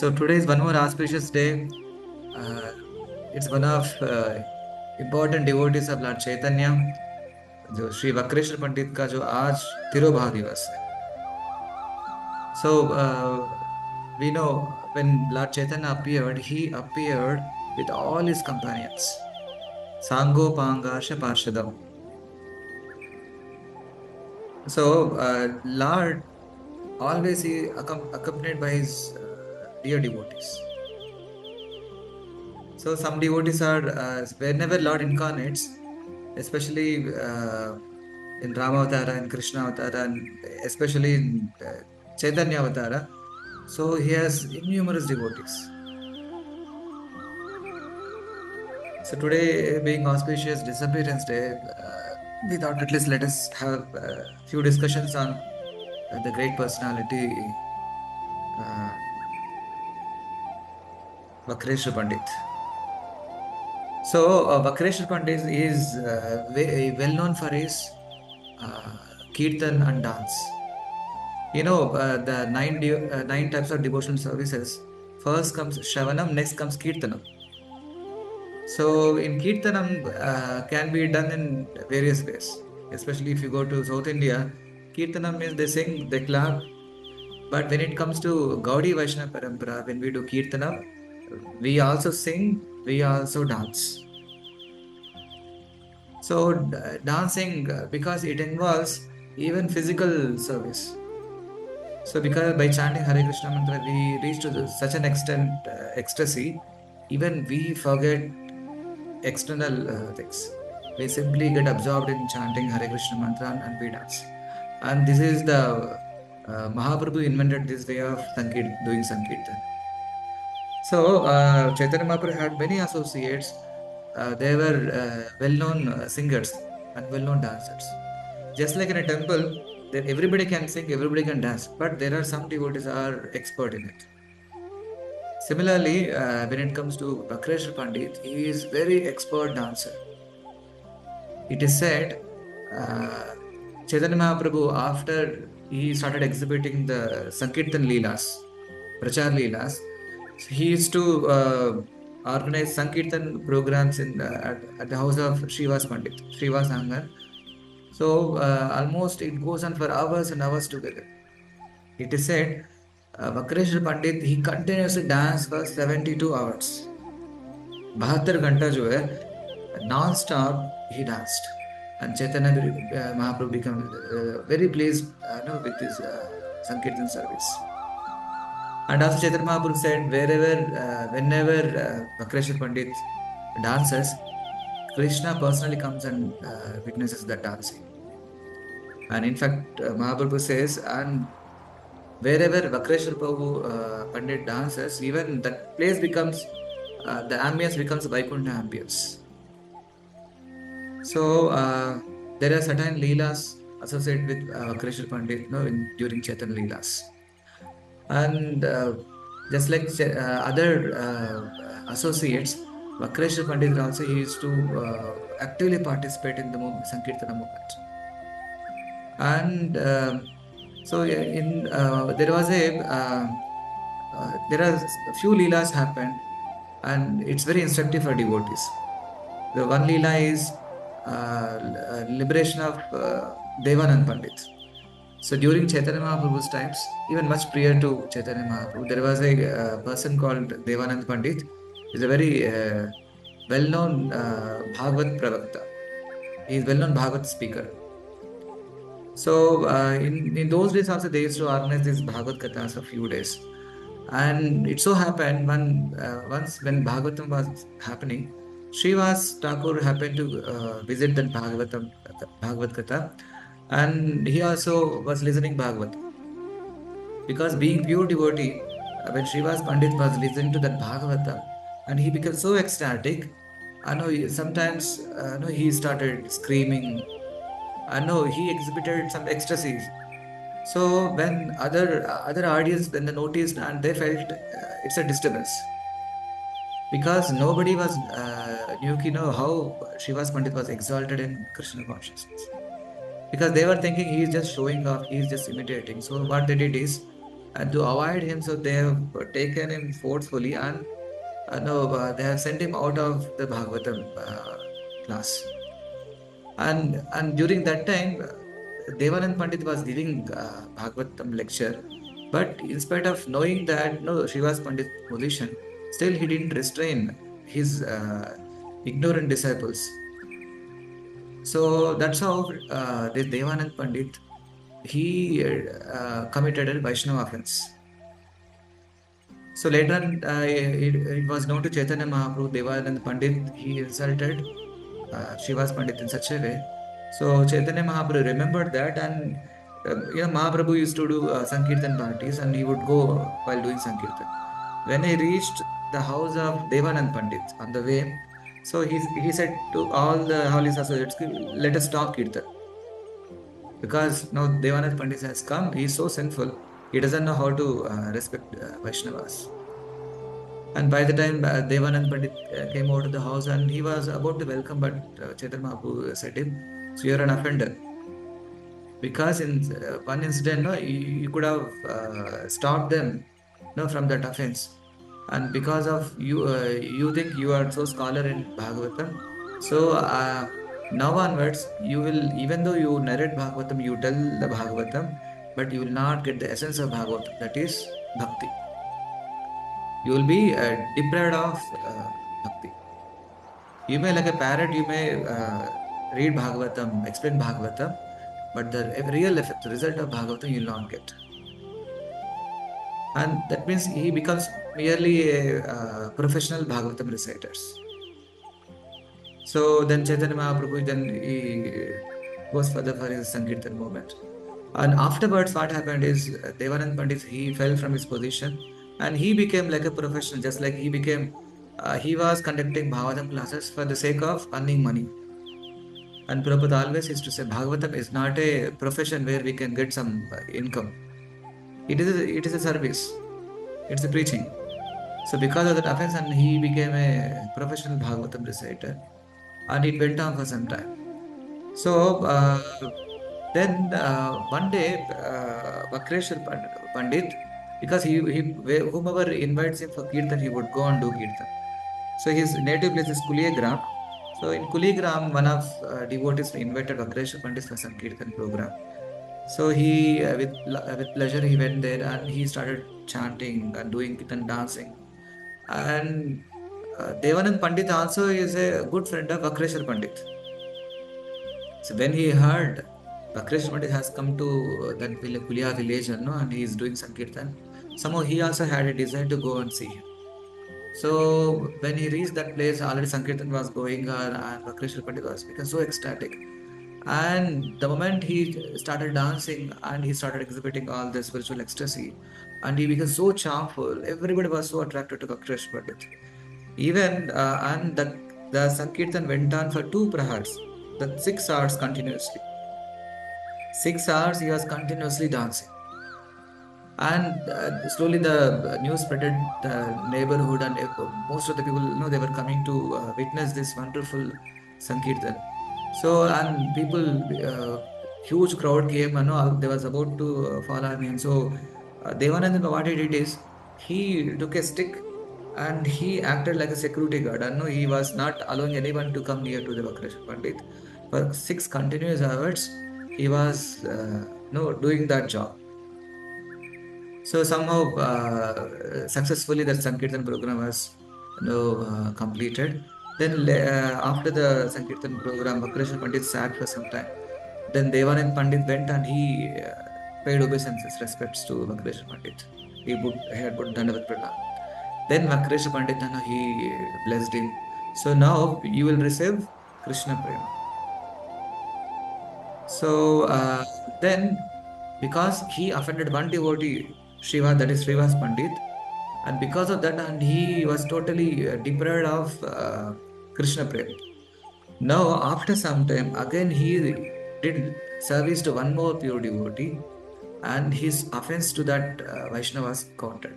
So today is one more auspicious day. It's one of important devotees of Lord Chaitanya, जो श्री वक्रेश्वर पंडित का जो आज तिरोभाव दिवस है. So we know when Lord Chaitanya appeared, he appeared with all his companions. Sango Pangasha Parshadam. So Lord always he accompanied by his dear devotees. So some devotees are whenever Lord incarnates, especially in Rama Avatara and Krishna Avatara, and especially in Chaitanya Avatara. So he has innumerous devotees. So today, being auspicious Disappearance Day, we thought at least let us have a few discussions on the great personality Vakreshwar Pandit. So Vakreshwar Pandit is well known for his kirtan and dance. You know, the nine types of devotional services. First comes Shravanam, next comes Kirtanam. So in Kirtanam can be done in various ways. Especially if you go to South India, Kirtanam means they sing, they clap. But when it comes to Gaudi Vaishnava Parampara, when we do Kirtanam, we also sing, we also dance. So dancing, because it involves even physical service. So because by chanting Hare Krishna mantra, we reach to such an extent ecstasy, even we forget external things. We simply get absorbed in chanting Hare Krishna mantra and we dance. And this is the Mahaprabhu invented this way of doing Sankirtan. So Chaitanya Mahaprabhu had many associates. They were well-known singers and well-known dancers. Just like in a temple, that everybody can sing, everybody can dance, but there are some devotees are expert in it. Similarly, when it comes to Vakreshwar Pandit, he is very expert dancer. It is said, Chaitanya Mahaprabhu, after he started exhibiting the Sankirtan Leelas, Prachar Leelas, he used to organize Sankirtan programs at the house of Srivas Pandit, Srivas Angan. So almost it goes on for hours and hours together. It is said, Vakreshwar Pandit, he continuously danced for 72 hours. 72 घंटा जो है non-stop he danced. And Chaitanya Mahaprabhu became very pleased with this Sankirtan service. And also Chaitanya Mahaprabhu said, whenever Vakreshwar Pandit dances, Krishna personally comes and witnesses the dancing. And in fact, Mahaprabhu says, and wherever Vakreshwar Pandit dances, even that place becomes, the ambience becomes Vaikuntha ambience. So there are certain leelas associated with Vakreshwar Pandit during Chaitanya leelas. And just like other associates, Vakreshwar Pandit also used to actively participate in the Sankirtana movement. And so there are a few leelas happened, and it's very instructive for devotees. The one leela is liberation of Devanand Pandit. So during Chaitanya Mahaprabhu's times, even much prior to Chaitanya Mahaprabhu, there was a person called Devanand Pandit. He's a very well-known Bhagavad Pravakta. He is well-known Bhagavad speaker. So in those days also they used to organize these Bhagavad Kathas a few days. And it so happened once when Bhagavatam was happening, Srivas Thakur happened to visit that Bhagavad Katha, and he also was listening Bhagavatam. Because being pure devotee, when Srivas Pandit was listening to that Bhagavatam, and he became so ecstatic, I know sometimes he started screaming. I know he exhibited some ecstasies. So when other audience, when they noticed and they felt it's a disturbance, because nobody was knew how Srivas Pandit was exalted in Krishna consciousness, because they were thinking he is just showing off, he is just imitating. So what they did is And to avoid him, so they have taken him forcefully, and no, they have sent him out of the Bhagavatam class. And during that time, Devanand Pandit was giving Bhagavatam lecture, but in spite of knowing that no Srivas Pandit's position, still he didn't restrain his ignorant disciples. So that's how this Devanand Pandit he committed a Vaishnava offense. So later on, it was known to Chaitanya Mahaprabhu, Devanand Pandit, he insulted Srivas Pandit in such a way. So Chaitanya Mahaprabhu remembered that, and Mahaprabhu used to do Sankirtan parties, and he would go while doing Sankirtan. When he reached the house of Devanand Pandit on the way, so he said to all his associates, let us stop Kirtan. Because now Devanand Pandit has come, he is so sinful, he doesn't know how to respect Vaishnavas. And by the time Devanand Pandit came out of the house and he was about to welcome, but Chaitanya Mahaprabhu said him, so you're an offender. Because in one incident, no, you could have stopped them no, from that offense. And because of you, you think you are so scholar in Bhagavatam. So now onwards, you will, even though you narrate Bhagavatam, you tell the Bhagavatam, but you will not get the essence of Bhagavatam, that is bhakti. You will be deprived of bhakti. You may, like a parrot, you may read Bhagavatam, explain Bhagavatam, but the real effect, the result of Bhagavatam, you will not get. And that means he becomes merely a professional Bhagavatam reciters. So then Chaitanya Mahaprabhu, then he goes further for his Sankirtan movement. And afterwards, what happened is Devanand Pandit, he fell from his position and he became like a professional, just like he was conducting Bhagavatam classes for the sake of earning money. And Prabhupada always used to say, Bhagavatam is not a profession where we can get some income. It is a service. It's a preaching. So because of that offense, and he became a professional Bhagavatam reciter, and it went on for some time. So then one day, Vakreshwar Pandit, because whomever invites him for kirtan, he would go and do kirtan. So his native place is Kuliagram. So in Kuligram, one of devotees invited Vakreshwar Pandit for some kirtan program. So he, with pleasure, he went there and he started chanting and doing kirtan dancing. And Devanand Pandit also is a good friend of Vakreshwar Pandit. So when he heard Vakreshwar Pandit has come to that Kulia village, and he is doing Sankirtan, somehow he also had a desire to go and see him. So when he reached that place, already Sankirtan was going on, and Vakreshwar Pandit was become so ecstatic. And the moment he started dancing and he started exhibiting all the spiritual ecstasy, and he became so charmful, everybody was so attracted to Vakreshwar Pandit. Even and the Sankirtan went on for 2 prahars, that 6 hours continuously. 6 hours he was continuously dancing. And slowly the news spreaded the neighborhood, and most of the people, they were coming to witness this wonderful Sankirtan. So, and people, huge crowd came, they was about to fall on him. So, Devanand, what he did is, he took a stick and he acted like a security guard. And no, he was not allowing anyone to come near to the Vakreshwar Pandit. For 6 continuous hours, he was no doing that job. So somehow successfully that Sankirtan program was completed. Then after the Sankirtan program, Vakreshwar Pandit sat for some time. Then Devanand Pandit went and he paid obeisances, respects to Vakreshwar Pandit. He had put Dandavat Pranam. Then Vakreshwar Pandit, he blessed him. So now you will receive Krishna Prema. So then, because he offended one devotee, Shiva, that is Srivas Pandit, and because of that, and he was totally deprived of Krishna Prema. Now, after some time, again he did service to one more pure devotee, and his offense to that Vaishnava was counted.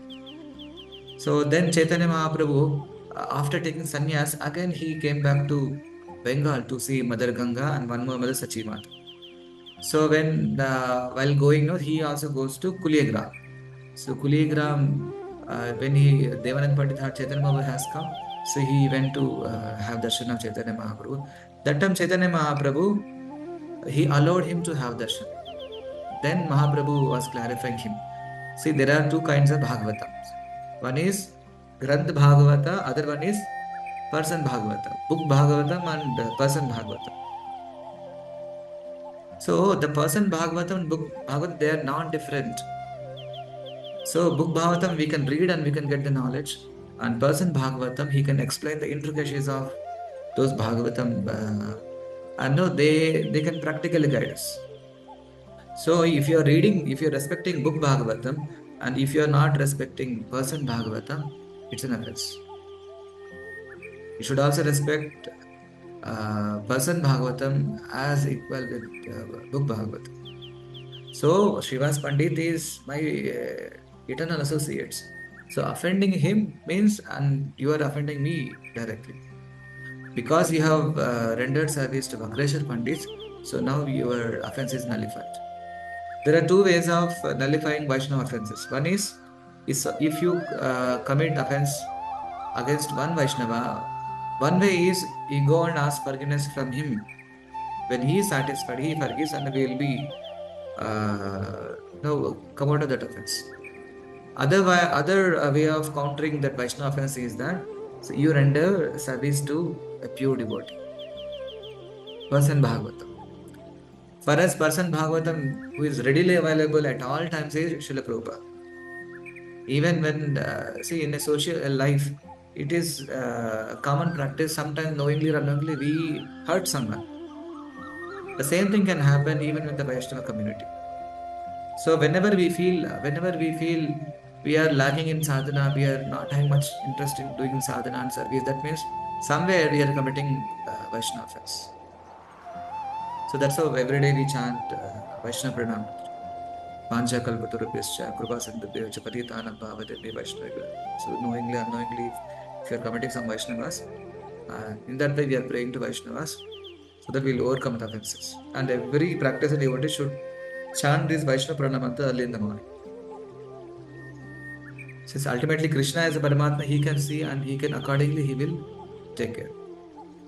So then Chaitanya Mahaprabhu, after taking sannyas, again he came back to Bengal to see Mother Ganga and one more Mother Sachimata. So when while going, he also goes to Kuliagram. So Kuligram, when Devanand Pandit had Chaitanya Mahaprabhu has come, so he went to have darshan of Chaitanya Mahaprabhu. That time Chaitanya Mahaprabhu, he allowed him to have darshan. Then Mahaprabhu was clarifying him. See, there are two kinds of Bhagavatams. One is Granth Bhagavata, other one is Person Bhagavata. Book Bhagavatam and Person Bhagavatam. So the Person Bhagavatam and Book Bhagavatam, they are non-different. So book Bhagavatam we can read and we can get the knowledge. And Person Bhagavatam, he can explain the intricacies of those Bhagavatam. And no, they can practically guide us. So if you're reading, if you're respecting book Bhagavatam, and if you're not respecting person Bhagavatam, it's an offense. You should also respect person Bhagavatam as equal with book Bhagavatam. So Srivas Pandit is my eternal associates. So offending him means, and you are offending me directly. Because you have rendered service to Vakreshwar Pandit, so now your offense is nullified. There are two ways of nullifying Vaishnava offenses. One is if you commit offense against one Vaishnava, one way is you go and ask forgiveness from him. When he is satisfied, he forgives and will be come out of that offense. Other way of countering that Vaishnava offense is that so you render service to a pure devotee, person Bhagavatam. For us, person Bhagavatam who is readily available at all times is Srila Prabhupada. Even when, see, in a social life, it is common practice, sometimes knowingly or unknowingly, we hurt someone. The same thing can happen even with the Vaishnava community. So whenever we feel we are lacking in sadhana, we are not having much interest in doing sadhana and service, that means somewhere we are committing Vaishnava offense. So that's how every day we chant Vaishnava Pranam. Pancha Kalpaturubhyascha Krupa Sindhubhyo Patitanam Bhavadebhyo Vaishnava. So knowingly, unknowingly, if you are committing some Vaishnavas, in that way we are praying to Vaishnavas so that we will overcome the offenses. And every practicer devotee should chant this Vaishnava Pranamanta early in the morning. Since ultimately Krishna is a Paramatma, he can see and he can accordingly, he will take care.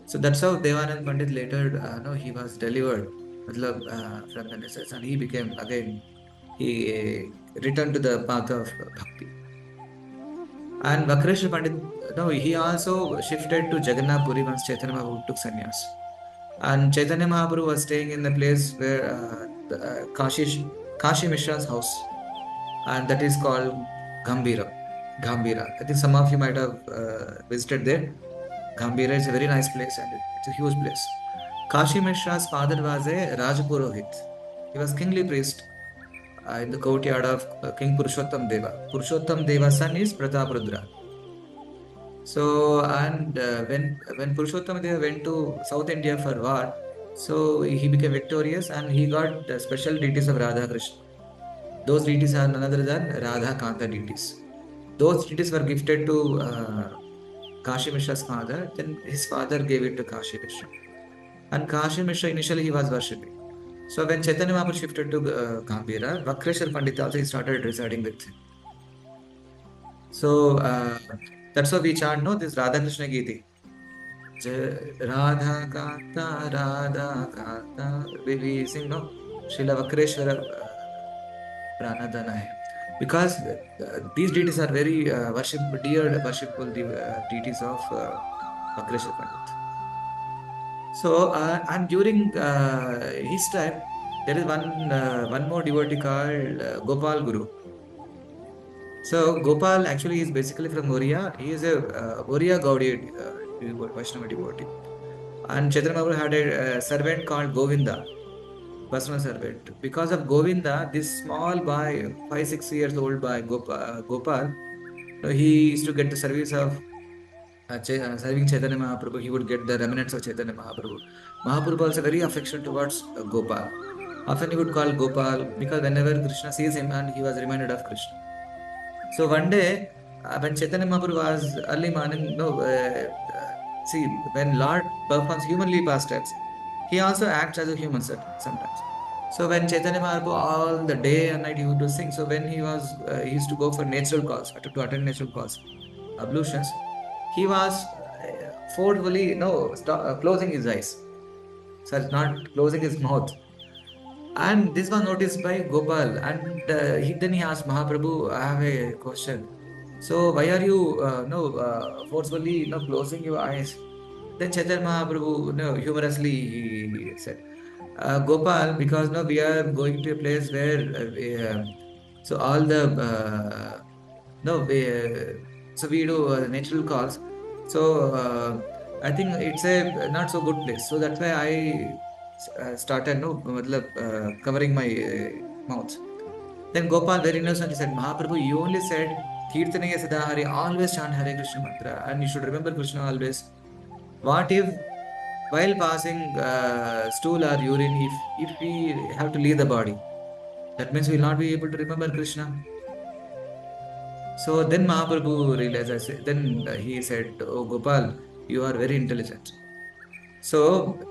So that's how Devanand Pandit later, he was delivered from the necessities and he became again, he returned to the path of bhakti. And Vakreshwar Pandit, he also shifted to Jagannath Puri once Chaitanya Mahaprabhu took sannyas. And Chaitanya Mahaprabhu was staying in the place where Kashi Mishra's house, and that is called Gambira. I think some of you might have visited there. Gambira is a very nice place and it's a huge place. Kashi Mishra's father was a Rajapurohit. He was kingly priest in the courtyard of King Purushottam Deva. Purushottam Deva's son is Prataprudra. So, and when Purushottam Deva went to South India for war, so he became victorious and he got special deities of Radha Krishna. Those deities are none other than Radha Kanta deities. Those deities were gifted to Kashi Mishra's father, then his father gave it to Kashi Mishra. And Kashi Mishra initially he was worshipping. So when Chaitanya Mahaprabhu shifted to Gambira, Vakreshwar Pandit also started residing with him. So that's why we chant, this Radha Krishna Giti. Radha Kanta, we sing, Srila Vakreshwara Pranadana hai. Because these deities are very worshipful deities of Vakreshwar Pandit. So, and during his time, there is one more devotee called Gopal Guru. So, Gopal actually is basically from Oriya. He is a Oriya Gaudiya Vaishnava devotee. And Chaitanya Mahaprabhu had a servant called Govinda, personal servant. Because of Govinda, this small boy, 5-6 years old boy, Gopal, he used to get the service of serving Chaitanya Mahaprabhu. He would get the remnants of Chaitanya Mahaprabhu. Mahaprabhu was very affection towards Gopal. Often he would call Gopal because whenever Krishna sees him and he was reminded of Krishna. So one day, when Chaitanya Mahaprabhu was early morning, see, when Lord performs humanly pastimes, he also acts as a human sometimes. So when Chaitanya Mahaprabhu all the day and night he would do sing. So when he used to go for natural cause, to attend natural cause, ablutions, he was forcefully closing his eyes, sorry, not closing his mouth. And this was noticed by Gopal, and then he asked Mahaprabhu, "I have a question. So why are you forcefully closing your eyes?" Then Chaitanya Mahaprabhu humorously he said, "Gopal, because we are going to a place where so all the no we, so we do natural calls. So I think it's a not so good place. So that's why I started covering my mouth." Then Gopal very innocently said, "Mahaprabhu, you only said Kirtanaya Sadahari, always chant Hare Krishna mantra, and you should remember Krishna always. What if while passing stool or urine, if we have to leave the body, that means we will not be able to remember Krishna." So then Mahaprabhu realized, then he said, "Oh Gopal, you are very intelligent. So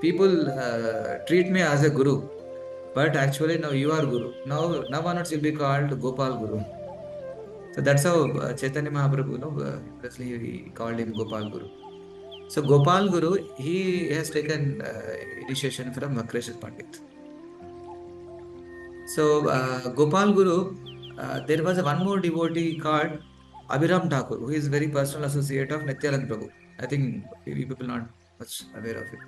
people treat me as a guru, but actually now you are guru. Now onwards you'll be called Gopal Guru." So that's how Chaitanya Mahaprabhu, previously he called him Gopal Guru. So Gopal Guru, he has taken initiation from Vakreshwar Pandit. So Gopal Guru, there was one more devotee called Abhiram Thakur, who is very personal associate of Nityanand Prabhu. I think maybe people not much aware of it.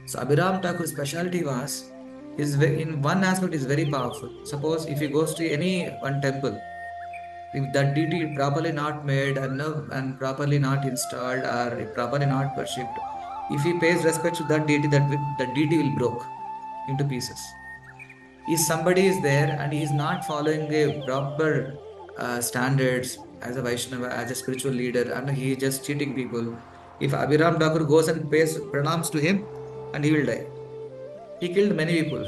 So Abhiram Thakur's specialty was in one aspect is very powerful. Suppose if he goes to any one temple, if that deity is properly not made and properly not installed or properly not worshipped, if he pays respect to that deity, that deity will broke into pieces. If somebody is there and he is not following a proper standards as a Vaishnava, as a spiritual leader, and he is just cheating people, if Abhiram Thakur goes and pays pranams to him, and he will die. He killed many people.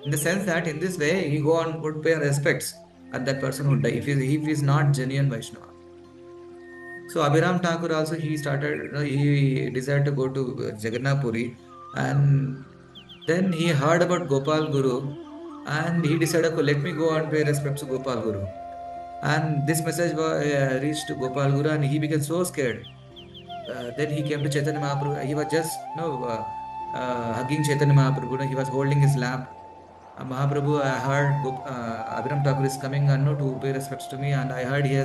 In the sense that in this way, he go and would pay respects, and that person would die if he is not genuine Vaishnava. So Abhiram Thakur also he started, he decided to go to Jagannath Puri, and then he heard about Gopal Guru, and he decided, "Okay, let me go and pay respects to Gopal Guru." And this message reached to Gopal Guru, and he became so scared. Then he came to Chaitanya Mahaprabhu. He was just hugging Chaitanya Mahaprabhu. He was holding his lamp. Mahaprabhu, I heard Abhiram Thakur is coming and to pay respects to me, and I heard he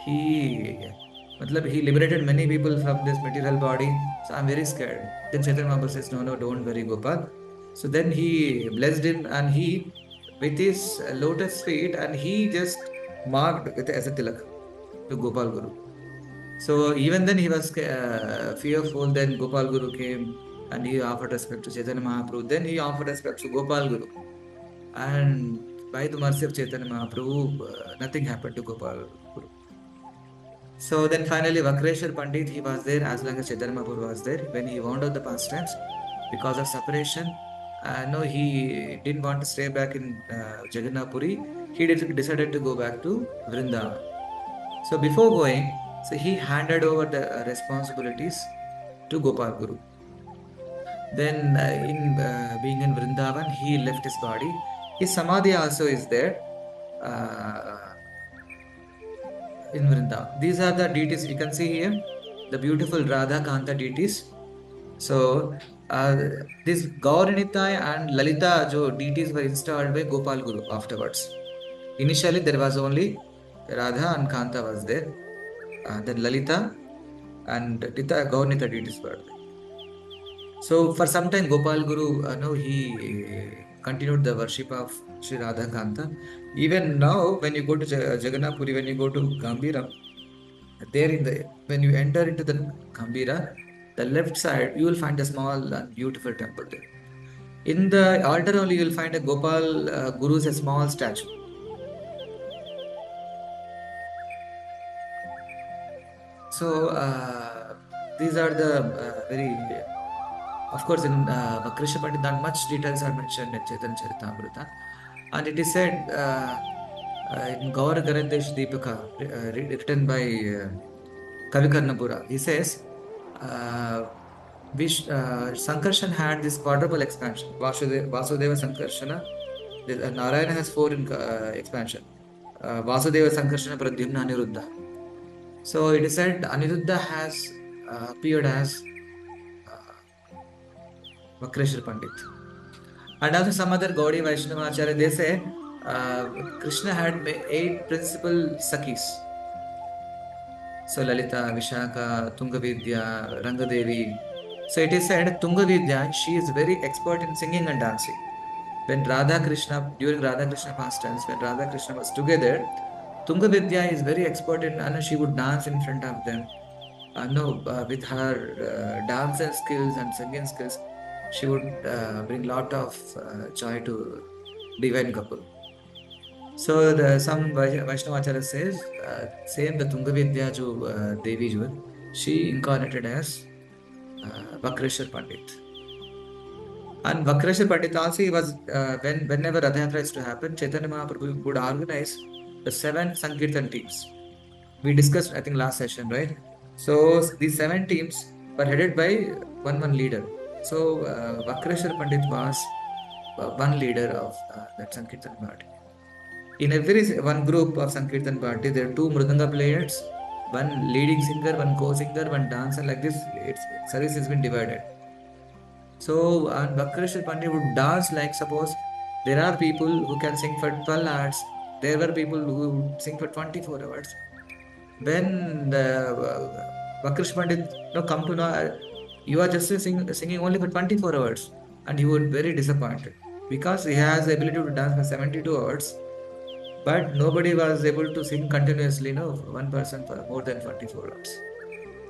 he liberated many people from this material body. So I'm very scared. Then Chaitanya Mahaprabhu says, "No, no, don't worry, Gopal." So then he blessed him, and he with his lotus feet, and he just marked with as a tilak to Gopal Guru. So even then he was fearful. Then Gopal Guru came and he offered respect to Chaitanya Mahaprabhu. Then he offered respect to Gopal Guru. And by the mercy of Chaitanya Mahaprabhu, nothing happened to Gopal Guru. So then finally Vakreshwar Pandit, he was there as long as Chaitanya Mahaprabhu was there. When he wound up the pastimes, because of separation, no, he didn't want to stay back in Jagannath Puri. He decided to go back to Vrinda. So before going, so he handed over the responsibilities to Gopal Guru. Then in being in Vrindavan, he left his body. His samadhi also is there in Vrindavan. These are the deities you can see here, the beautiful Radha Kanta deities. So this Gauranitai and Lalita jo deities were installed by Gopal Guru afterwards. Initially there was only Radha and Kanta was there. Then Lalita and Nita, Gaurnita deities were there. So for some time, Gopal Guru, no, he continued the worship of Sri Radha Kanta. Even now, when you go to Jagannath Puri, when you go to Gambira, there when you enter into the Gambira, the left side, you will find a small and beautiful temple there. In the altar only, you will find a Gopal Guru's a small statue. So these are the very, of course, in Vakreshwar Pandit, not much details are mentioned in Chaitanya Charitamrita. And it is said in Gaur Garadesh Deepika, written by Kavi Karnapura, he says, Sankarshan had this quadruple expansion, Vasudeva Sankarshana, Narayana has four in expansion. Vasudeva, Sankarsana, Pradyumna, Aniruddha. So it is said Aniruddha has appeared as Vakreshwar Pandit. And also some other Gaudiya Vaishnava Acharya, they say Krishna had eight principal Sakhis. So Lalita, Vishaka, Tungavidya, Rangadevi. So it is said Tungavidya, she is very expert in singing and dancing. When Radha Krishna, during Radha Krishna pastimes, when Radha Krishna was together, Tungavidya is very expert in, and she would dance in front of them. No, with her dance and skills and singing skills, she would bring lot of joy to divine couple. So some Vaishnava Acharya says, same the Tungavidya jo Devi jo, she incarnated as Vakreshwar Pandit. And Vakreshwar Pandit also he was whenever Rath Yatra is to happen, Chaitanya Mahaprabhu would organize the seven Sankirtan teams. We discussed, I think, last session, right? So these seven teams were headed by one leader. So Vakreshwar Pandit was one leader of that Sankirtan party. In every one group of Sankirtan party, there are two Mridanga players, one leading singer, one co-singer, one dancer. Like this, its service has been divided. So, and Vakreshwar Pandit would dance like suppose there are people who can sing for 12 hours. There were people who would sing for 24 hours. When the Vakreshwar Pandit come to know you are just singing only for 24 hours, and he would very disappointed because he has the ability to dance for 72 hours, but nobody was able to sing continuously. No, one person for more than 24 hours.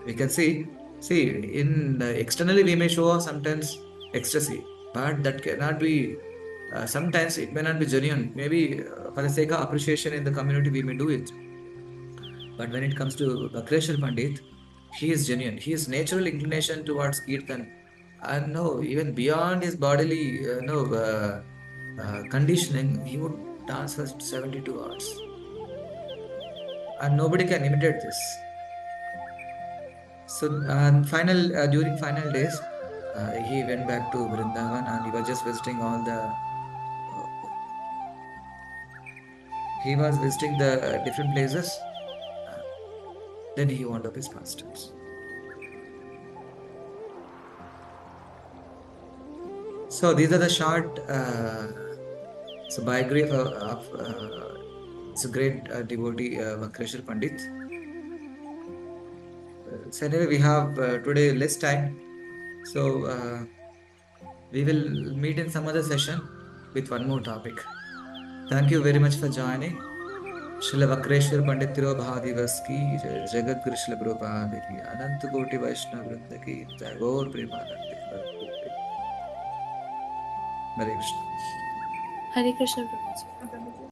We can see in externally we may show sometimes ecstasy, but that cannot be. Sometimes it may not be genuine. Maybe for the sake of appreciation in the community, we may do it. But when it comes to Vakreshwar Pandit, he is genuine. His natural inclination towards Kirtan, and no, even beyond his bodily conditioning, he would dance for 72 hours. And nobody can imitate this. So, during final days, he went back to Vrindavan and he was just visiting all the. He was visiting the different places. Uh, then he wound up his pastimes. So these are the short. So biography of it's a great devotee, Vakreshwar Pandit. So anyway, we have today less time. So we will meet in some other session with one more topic. Thank you very much for joining. Srila Vakreshwar Pandit Tirobha Divas ki jai, Jagat Guru Srila Prabhupada ki, Ananta Koti Vaishnava Vrinda ki jai, Gaur Premanande Hare Krishna. Hare Krishna Prabhuji.